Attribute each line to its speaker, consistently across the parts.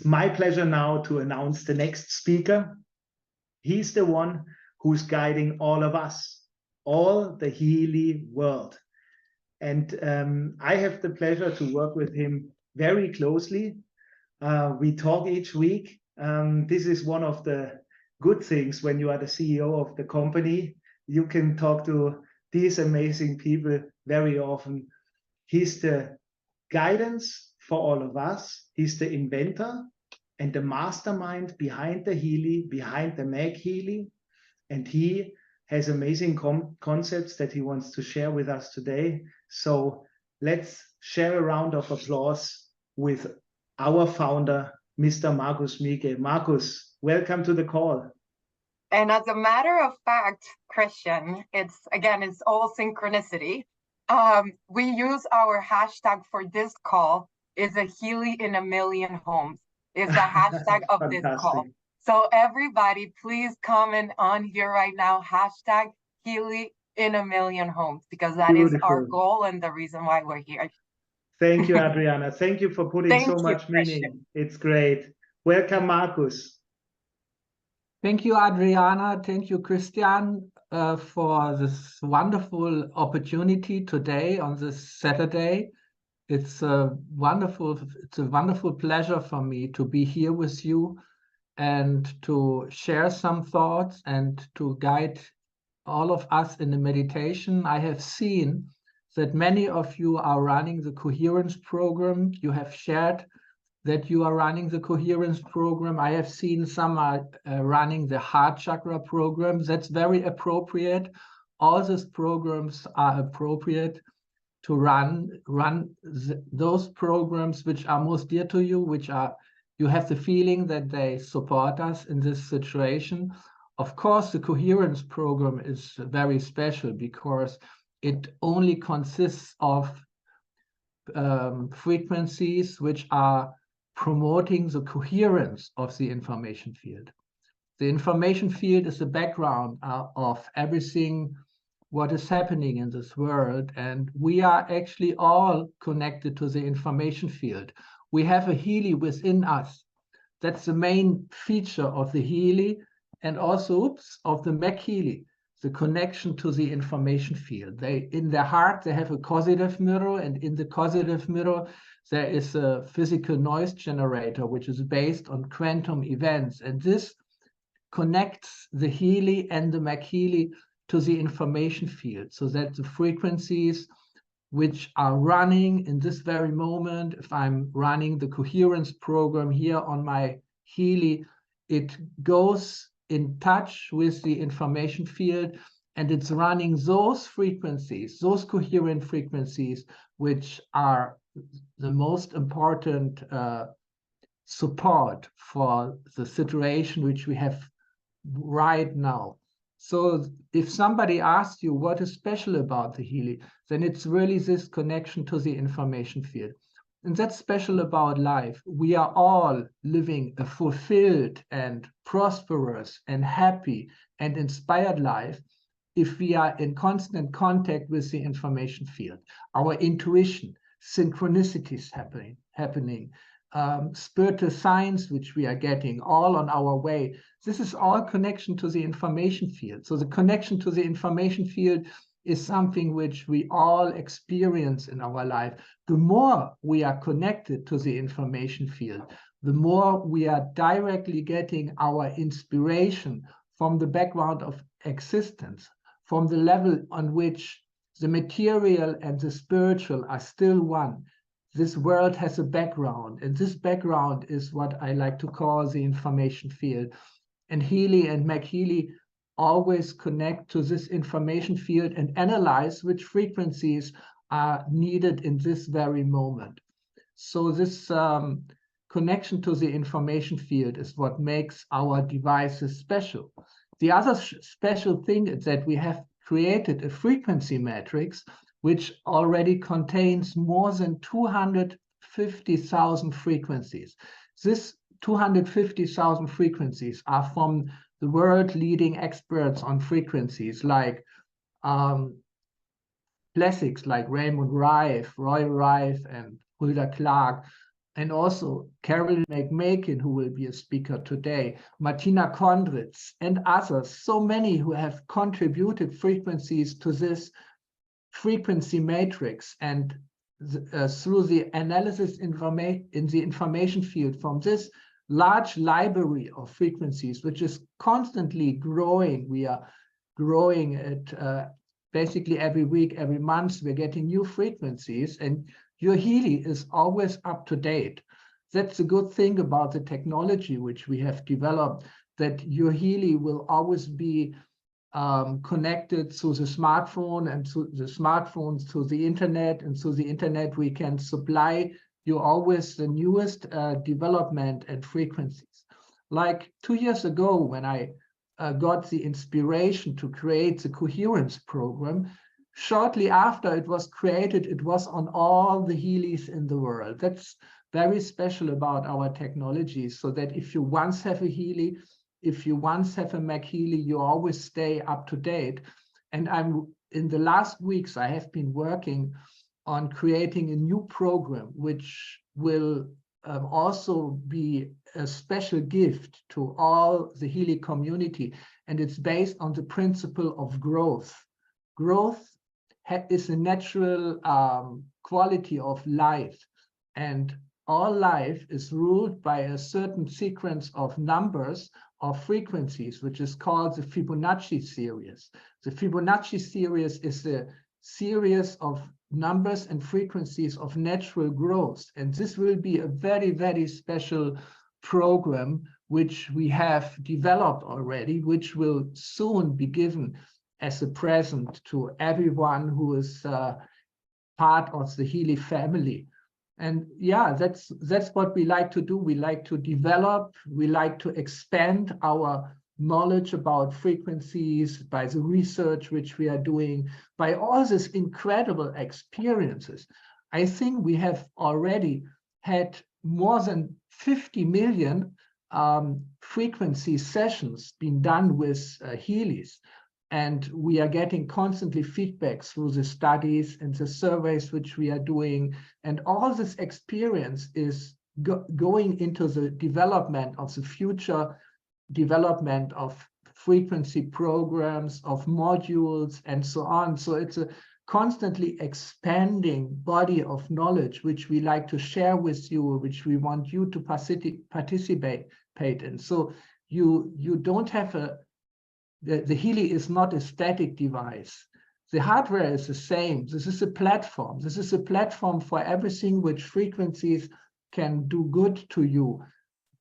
Speaker 1: My pleasure now to announce the next speaker. He's the one who's guiding all of us, all the Healy world. And I have the pleasure to work with him very closely. We talk each week. This is one of the good things when you are the CEO of the company. You can talk to these amazing people very often. He's the guidance for all of us. He's the inventor and the mastermind behind the Healy, behind the Meg Healy. And he has amazing concepts that he wants to share with us today. So let's share a round of applause with our founder, Mr. Markus Schmieke. Markus, welcome to the call.
Speaker 2: And as a matter of fact, Christian, it's all synchronicity. We use our hashtag for this call is a Healy in a million homes. Is the hashtag of this call. So everybody, please comment on here right now, hashtag Healy in a million homes, because that is our goal and the reason why we're here.
Speaker 1: Thank you, Adriana. Thank you for putting so much meaning. It's great. Welcome, Markus.
Speaker 3: Thank you, Adriana. Thank you, Christian, for this wonderful opportunity today on this Saturday. It's a wonderful pleasure for me to be here with you and to share some thoughts and to guide all of us in the meditation. I have seen that many of you are running the Coherence program. You have shared that you are running the Coherence program. I have seen some are running the Heart Chakra program. That's very appropriate. All these programs are appropriate to run those programs which are most dear to you, which are, you have the feeling that they support us in this situation. Of course, the Coherence program is very special because it only consists of frequencies which are promoting the coherence of the information field. The information field is the background of everything what is happening in this world, and we are actually all connected to the information field. We have a Healy within us. That's the main feature of the Healy and also of the Meg Healy, the connection to the information field. They, in their heart, they have a causative mirror, and in the causative mirror, there is a physical noise generator, which is based on quantum events. And this connects the Healy and the Meg Healy to the information field, so that the frequencies which are running in this very moment, if I'm running the Coherence program here on my Healy, it goes in touch with the information field, and it's running those frequencies, those coherent frequencies, which are the most important support for the situation which we have right now. So if somebody asks you what is special about the Healy, then it's really this connection to the information field. And that's special about life. We are all living a fulfilled and prosperous and happy and inspired life if we are in constant contact with the information field. Our intuition, synchronicities happening, spiritual signs which we are getting all on our way. This is all connection to the information field. So the connection to the information field is something which we all experience in our life. The more we are connected to the information field, the more we are directly getting our inspiration from the background of existence, from the level on which the material and the spiritual are still one. This world has a background, and this background is what I like to call the information field. And Healy and Meg Healy always connect to this information field and analyze which frequencies are needed in this very moment. So this connection to the information field is what makes our devices special. The other special thing is that we have created a frequency matrix which already contains more than 250,000 frequencies. This 250,000 frequencies are from the world-leading experts on frequencies like classics like Raymond Rife, Roy Rife, and Hulda Clark, and also Carol McMakin, who will be a speaker today, Martina Kondritz, and others, so many who have contributed frequencies to this frequency matrix, and through the analysis in the information field from this large library of frequencies, which is constantly growing. We are growing at basically every week, every month, we're getting new frequencies, and your Healy is always up to date. That's a good thing about the technology which we have developed, that your Healy will always be connected to the smartphone, and to the smartphones to the internet, and through the internet we can supply you always the newest development and frequencies. Like 2 years ago, when I got the inspiration to create the Coherence program, shortly after it was created, it was on all the Healys in the world. That's very special about our technology, so that if you once have a Healy, if you once have a Mac Healy, you always stay up to date. And in the last weeks, I have been working on creating a new program, which will also be a special gift to all the Healy community. And it's based on the principle of growth. Growth is a natural quality of life. And all life is ruled by a certain sequence of numbers of frequencies, which is called the Fibonacci series. The Fibonacci series is a series of numbers and frequencies of natural growth. And this will be a very, very special program, which we have developed already, which will soon be given as a present to everyone who is part of the Healy family. And yeah, that's what we like to do. We like to develop, we like to expand our knowledge about frequencies by the research which we are doing, by all these incredible experiences. I think we have already had more than 50 million frequency sessions being done with Healys. And we are getting constantly feedback through the studies and the surveys which we are doing. And all this experience is going into the development of the future development of frequency programs, of modules, and so on. So it's a constantly expanding body of knowledge, which we like to share with you, which we want you to participate in. So you don't have the Healy is not a static device. The hardware is the same. This is a platform. This is a platform for everything which frequencies can do good to you,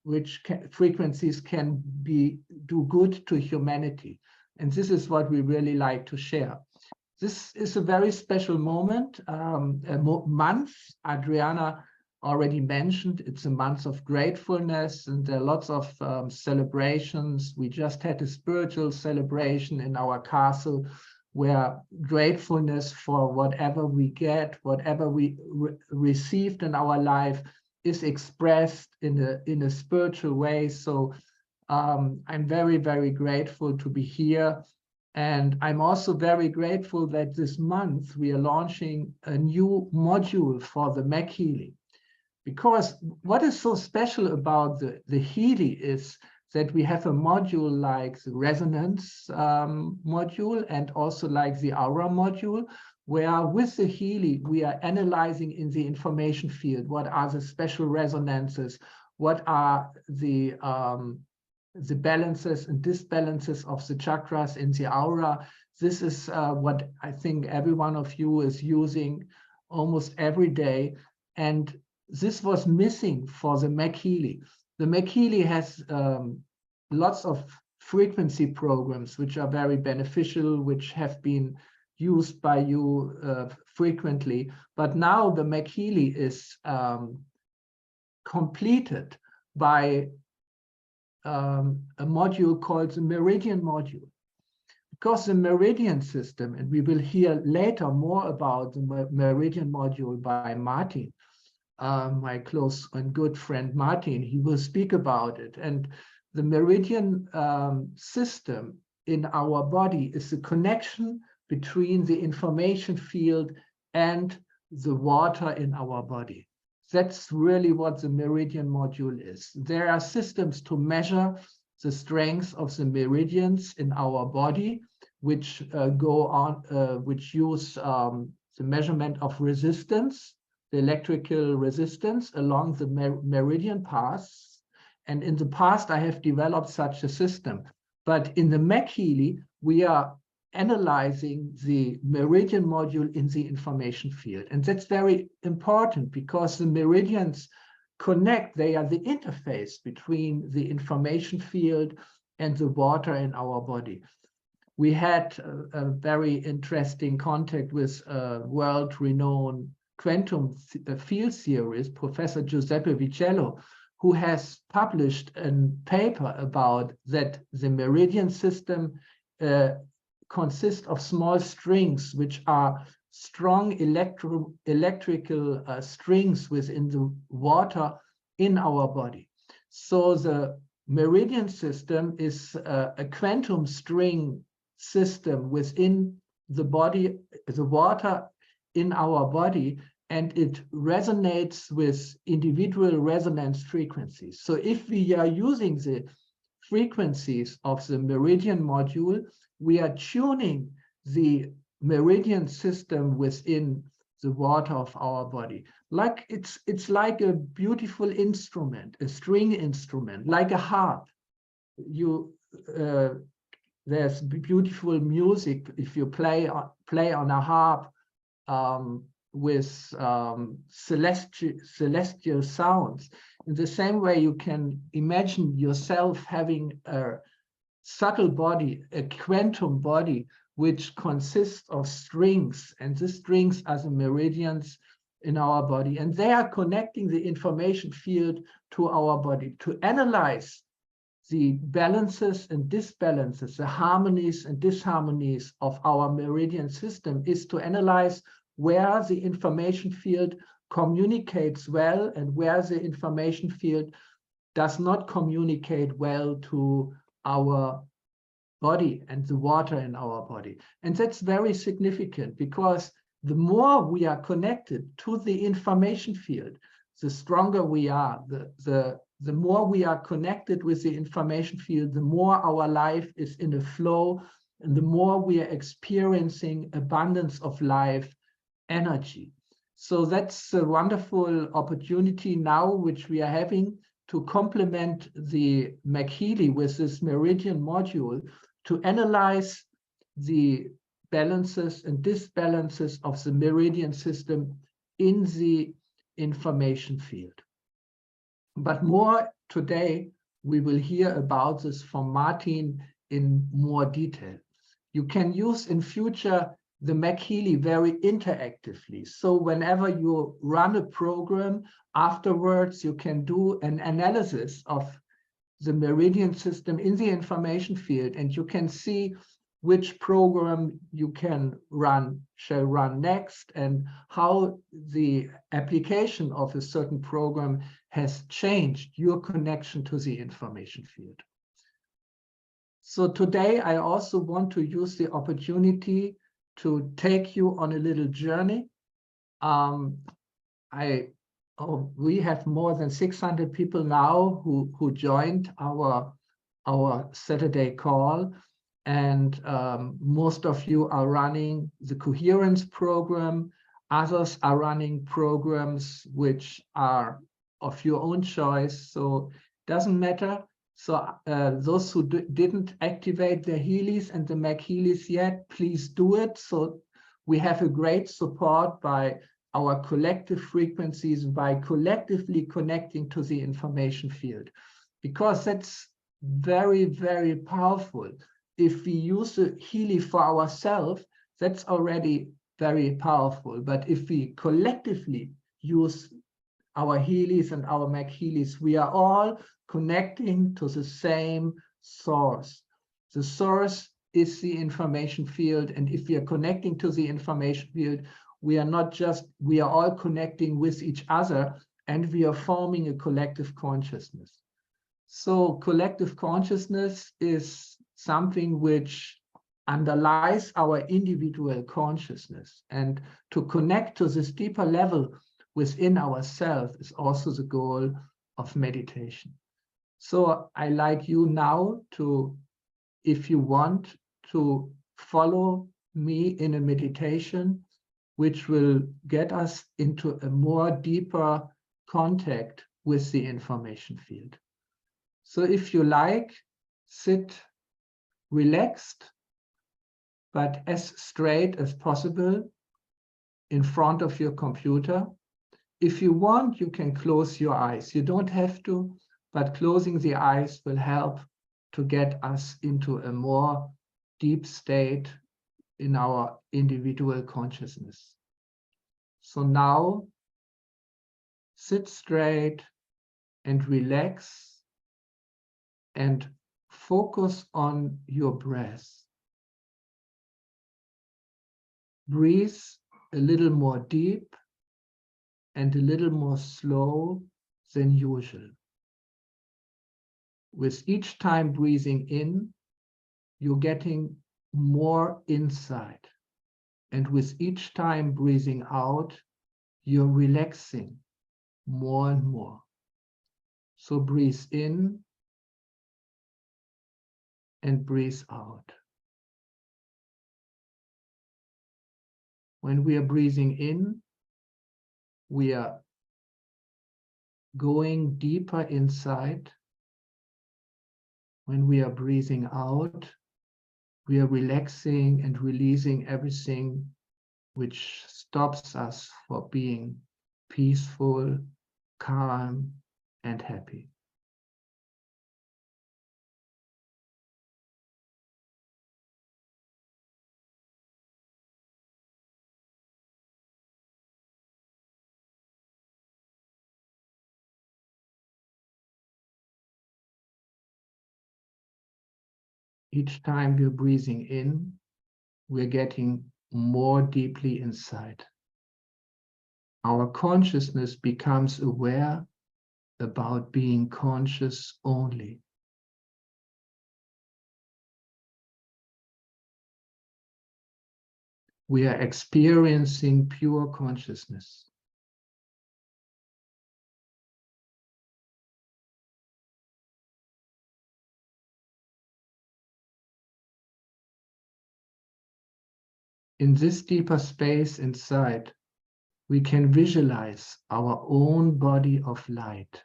Speaker 3: which frequencies can do good to humanity. And this is what we really like to share. This is a very special moment, month. Adriana already mentioned it's a month of gratefulness, and there are lots of celebrations. We just had a spiritual celebration in our castle, where gratefulness for whatever we get, whatever we received in our life, is expressed in a spiritual way. So I'm very, very grateful to be here. And I'm also very grateful that this month we are launching a new module for the Mac Healy. Because what is so special about the Healy is that we have a module like the resonance module, and also like the aura module, where with the Healy we are analyzing in the information field what are the special resonances, what are the balances and disbalances of the chakras in the aura. This is what I think every one of you is using almost every day. And this was missing for the Mac Healy. The Mac Healy has lots of frequency programs which are very beneficial, which have been used by you frequently. But now the Mac Healy is completed by a module called the Meridian module. Because the Meridian system, and we will hear later more about the Meridian module by Martin, my close and good friend Martin, he will speak about it. And the Meridian system in our body is the connection between the information field and the water in our body. That's really what the meridian module is. There are systems to measure the strength of the meridians in our body, which which use the measurement of resistance, the electrical resistance along the meridian paths. And in the past, I have developed such a system. But in the Healy, we are analyzing the meridian module in the information field. And that's very important because the meridians connect, they are the interface between the information field and the water in our body. We had a very interesting contact with a world-renowned quantum field theorist, Professor Giuseppe Vicello, who has published a paper about that the meridian system consists of small strings, which are strong electrical strings within the water in our body. So the meridian system is a quantum string system within the body, the water in our body, and it resonates with individual resonance frequencies. So if we are using the frequencies of the meridian module, we are tuning the meridian system within the water of our body. Like it's like a beautiful instrument, a string instrument, like a harp. There's beautiful music if you play on a harp with celestial sounds. In the same way, you can imagine yourself having a subtle body, a quantum body, which consists of strings, and the strings are the meridians in our body, and they are connecting the information field to our body to analyze the balances and disbalances, the harmonies and disharmonies of our meridian system, is to analyze where the information field communicates well and where the information field does not communicate well to our body and the water in our body. And that's very significant because the more we are connected to the information field, the stronger we are, the more we are connected with the information field, the more our life is in a flow, and the more we are experiencing abundance of life energy. So that's a wonderful opportunity now, which we are having to complement the Healy with this meridian module to analyze the balances and disbalances of the meridian system in the information field. But more today, we will hear about this from Martin in more detail. You can use in future the Healy very interactively. So whenever you run a program, afterwards you can do an analysis of the meridian system in the information field, and you can see which program you shall run next, and how the application of a certain program has changed your connection to the information field. So today I also want to use the opportunity to take you on a little journey. We have more than 600 people now who joined our Saturday call, and most of you are running the Coherence program. Others are running programs which are of your own choice, so it doesn't matter. So those who didn't activate their Healys and the Healys yet, please do it. So we have a great support by our collective frequencies, by collectively connecting to the information field, because that's very, very powerful. If we use the Healy for ourselves, that's already very powerful. But if we collectively use our Healys and our Healys, we are all connecting to the same source. The source is the information field, and if we are connecting to the information field, we are all connecting with each other, and we are forming a collective consciousness. So collective consciousness is something which underlies our individual consciousness, and to connect to this deeper level within ourselves is also the goal of meditation. So I like you now to, if you want, to follow me in a meditation which will get us into a more deeper contact with the information field. So if you like, sit relaxed, but as straight as possible in front of your computer. If you want, you can close your eyes. You don't have to, but closing the eyes will help to get us into a more deep state in our individual consciousness. So now, sit straight and relax and focus on your breath. Breathe a little more deep and a little more slow than usual. With each time breathing in, you're getting more insight. And with each time breathing out, you're relaxing more and more. So breathe in and breathe out. When we are breathing in, we are going deeper inside. When we are breathing out, we are relaxing and releasing everything which stops us from being peaceful, calm, and happy. Each time we're breathing in, we're getting more deeply inside. Our consciousness becomes aware about being conscious only. We are experiencing pure consciousness. In this deeper space inside, we can visualize our own body of light.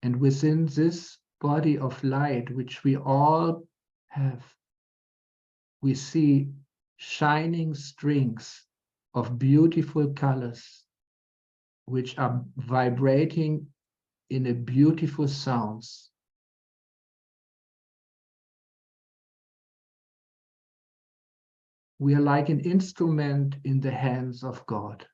Speaker 3: And within this body of light, which we all have, we see shining strings of beautiful colors, which are vibrating in a beautiful sounds. We are like an instrument in the hands of God.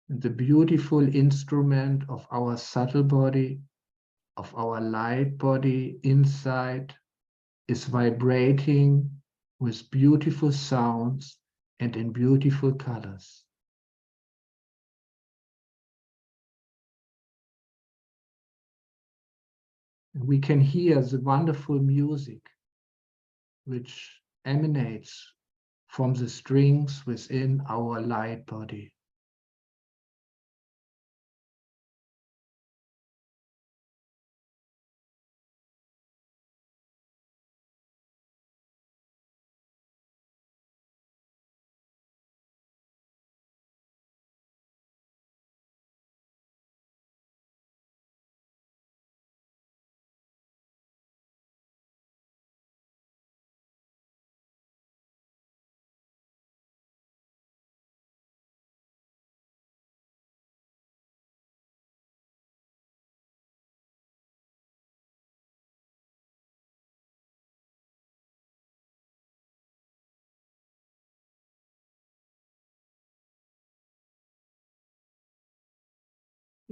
Speaker 3: And the beautiful instrument of our subtle body, of our light body inside, is vibrating with beautiful sounds and in beautiful colors. And we can hear the wonderful music which emanates from the strings within our light body.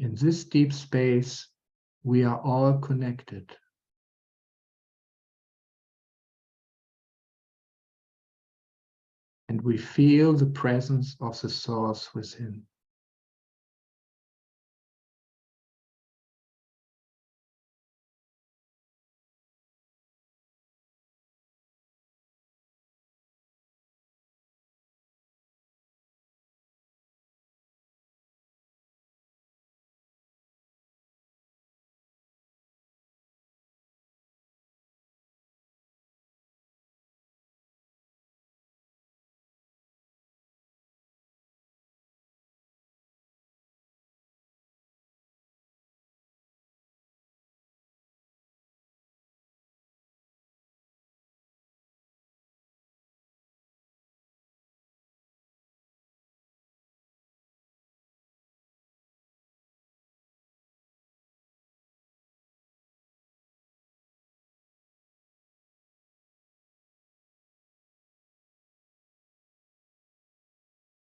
Speaker 3: In this deep space, we are all connected. And we feel the presence of the source within.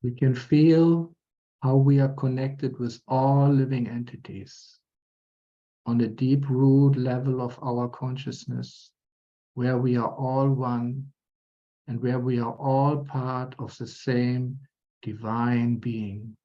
Speaker 3: We can feel how we are connected with all living entities on the deep root level of our consciousness, where we are all one and where we are all part of the same divine being.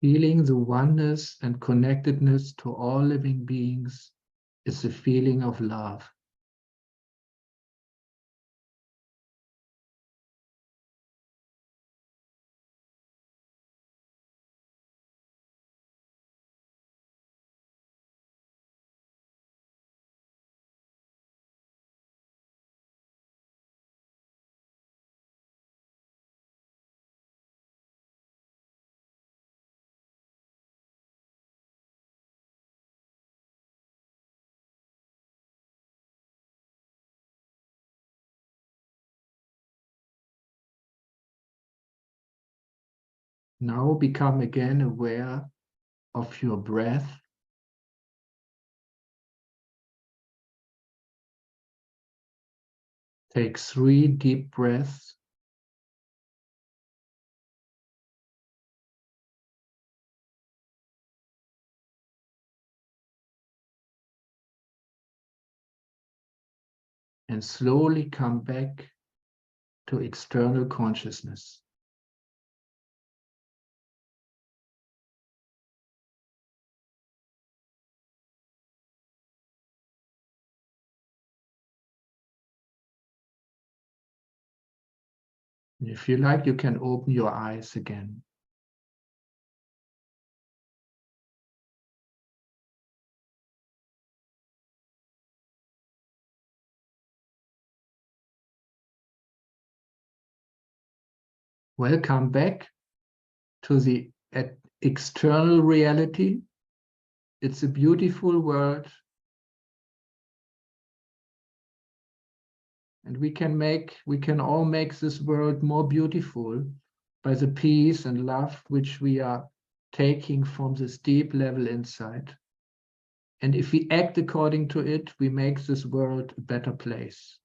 Speaker 3: Feeling the oneness and connectedness to all living beings is the feeling of love. Now become again aware of your breath. Take 3 deep breaths. And slowly come back to external consciousness. If you like, you can open your eyes again. Welcome back to the external reality. It's a beautiful world. And we can all make this world more beautiful by the peace and love which we are taking from this deep level inside. And if we act according to it, we make this world a better place.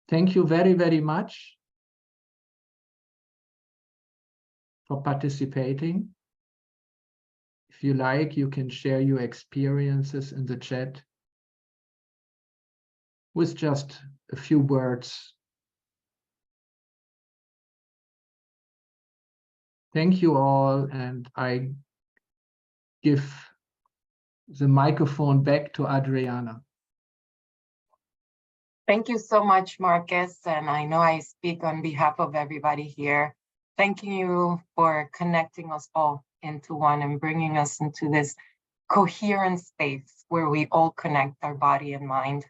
Speaker 3: Thank you very, very much for participating. If you like, you can share your experiences in the chat with just a few words. Thank you all, and I give the microphone back to Adriana.
Speaker 2: Thank you so much, Marcus. And I know I speak on behalf of everybody here. Thanking you for connecting us all into one and bringing us into this coherent space where we all connect our body and mind,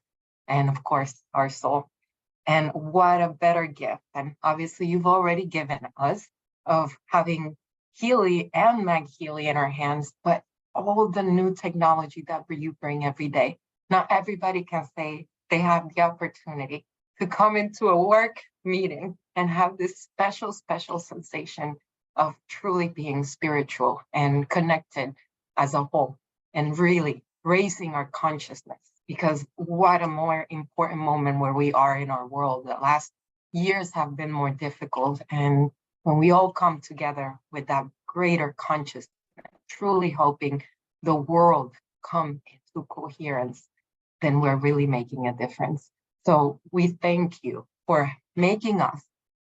Speaker 2: and of course, our soul. And what a better gift. And obviously, you've already given us of having Healy and Meg Healy in our hands, but all the new technology that you bring every day. Not everybody can say they have the opportunity to come into a work meeting and have this special, special sensation of truly being spiritual and connected as a whole, and really raising our consciousness. Because what a more important moment where we are in our world. The last years have been more difficult. And when we all come together with that greater consciousness, truly helping the world come into coherence, then we're really making a difference. So we thank you for making us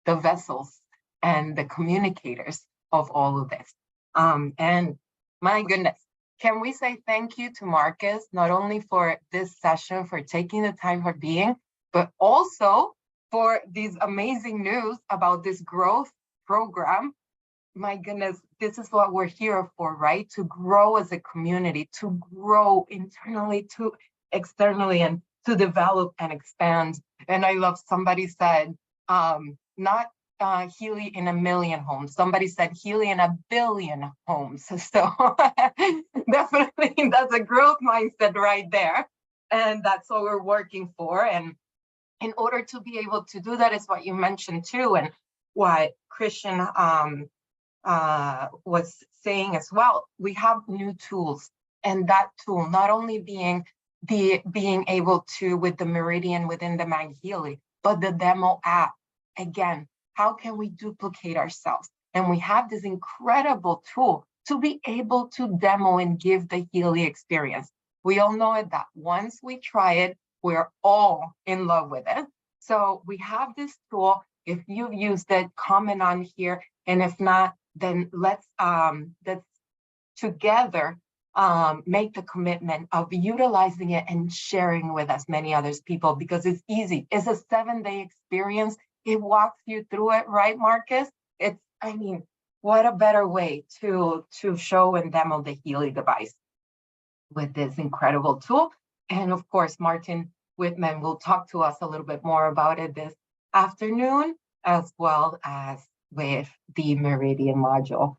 Speaker 2: the vessels and the communicators of all of this. And my goodness, can we say thank you to Marcus, not only for this session, for taking the time for being, but also for these amazing news about this growth program. My goodness, this is what we're here for, right? To grow as a community, to grow internally, to externally, and to develop and expand. And I love somebody said, not Healy in a million homes. Somebody said Healy in a billion homes. So definitely that's a growth mindset right there. And that's what we're working for. And in order to be able to do that is what you mentioned too, and what Christian was saying as well. We have new tools, and that tool not only being able to with the Meridian within the Mag Healy, but the demo app. Again, how can we duplicate ourselves? And we have this incredible tool to be able to demo and give the Healy experience. We all know it that once we try it, we're all in love with it. So we have this tool. If you've used it, comment on here. And if not, then let's together make the commitment of utilizing it and sharing with as many others people, because it's easy. It's a 7-day experience. It walks you through it, right, Marcus? I mean, what a better way to show and demo the Healy device with this incredible tool. And of course, Martin Whitman will talk to us a little bit more about it this afternoon, as well as with the Meridian module.